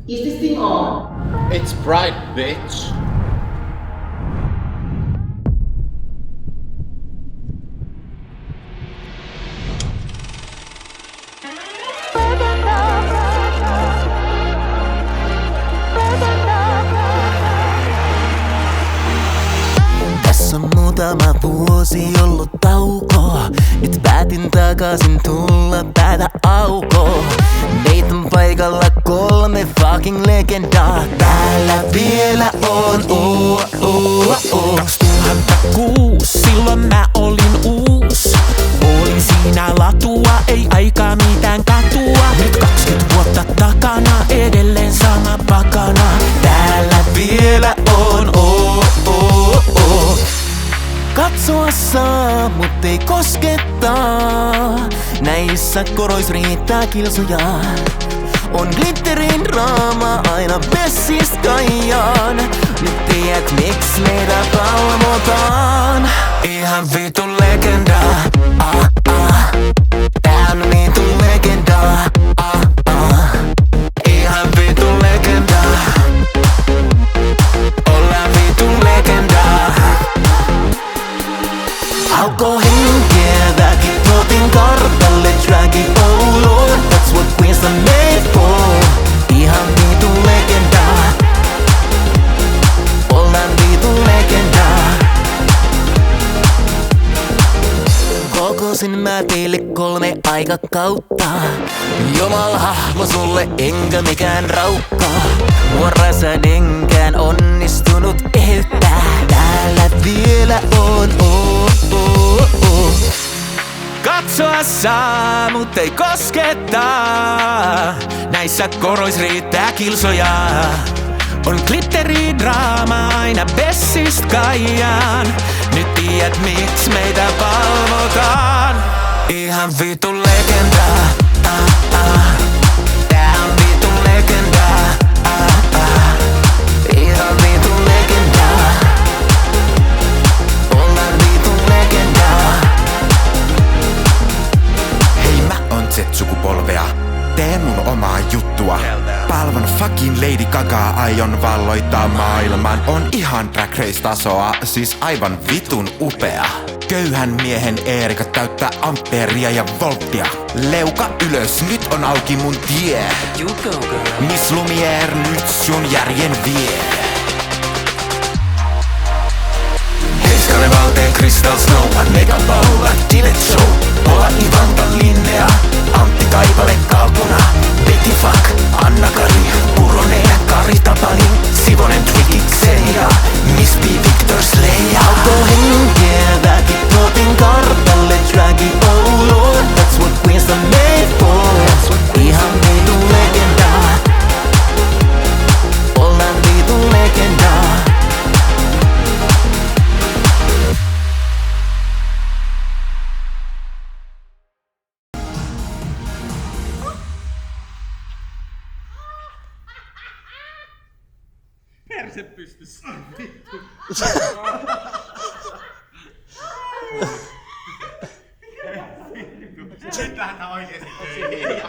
Is this thing on? It's bright, bitch. Tässä on muutama vuosi ollut tauko. Nyt päätin takaisin tulla päätä aukoon. Meitä on paikalla 3 fucking legendaa. Täällä vielä on 2006, silloin mä olin uus. Olin siinä latua, ei aikaa mitään katua. Nyt 20 vuotta takana, edelleen sama pakana. Täällä vielä on Katsoa saa, mut ei koskettaa. Näissä korois riittää kilsoja. On glitterin draama aina Bessist Kaijaan. Nyt tiedät miks meitä valvotaan. Ihan vitun legendaa. Tää on vitun legendaa. Ihan vitun legendaa. Ollaan vitun legendaa. Aukko henkeä, väkitotin kartalle dragi, oh lord, that's what queens are made for. Ihan vitun legendaa. Ollaan vitun legendaa. Kokosin mä teille 3 aikakautta. Jumala hahmo sulle enkä mikään raukka. Vuorassa denkään onnistunut eheyttää. Täällä vielä on Katsoa saa, mut ei koskettaa. Näissä korois riittää kilsoja. On glitteri draama aina Bessist Kaijaan. Nyt tiedät miks meitä valvotaan. Ihan vitun legendaa. Tää on vitun legendaa. Ihan vitun legendaa. Ollaan vitun legendaa. Hei, mä oon Z-sukupolvea. Tee mun omaa juttua. Palvon fucking Lady Gagaa, aion valloittaa maailman. On ihan Drag Race-tasoa, siis aivan vitun upea. Köyhän miehen Eerika täyttää amperia ja volttia. Leuka ylös, nyt on auki mun tie. Miss Lumiere, nyt sun järjen vie. Heiskanen valteen Crystal Snow, mega baula, Divet Show. Pola Ivanta Linnea, Antti Taipale Kalpuna, Betty Fuck, Anna-Kari, Puronen, Kari Tapani, Sivonen Twikiksen ja Miss B Victor Slay. Aukko henkeä, väkitotin kartalle dragi, oh lord, that's what queens are made for. Ihan vitun legendaa. Ollaan vitun legendaa. Perse pystyssä. Vittu. Mitähän tää oikeesti tee?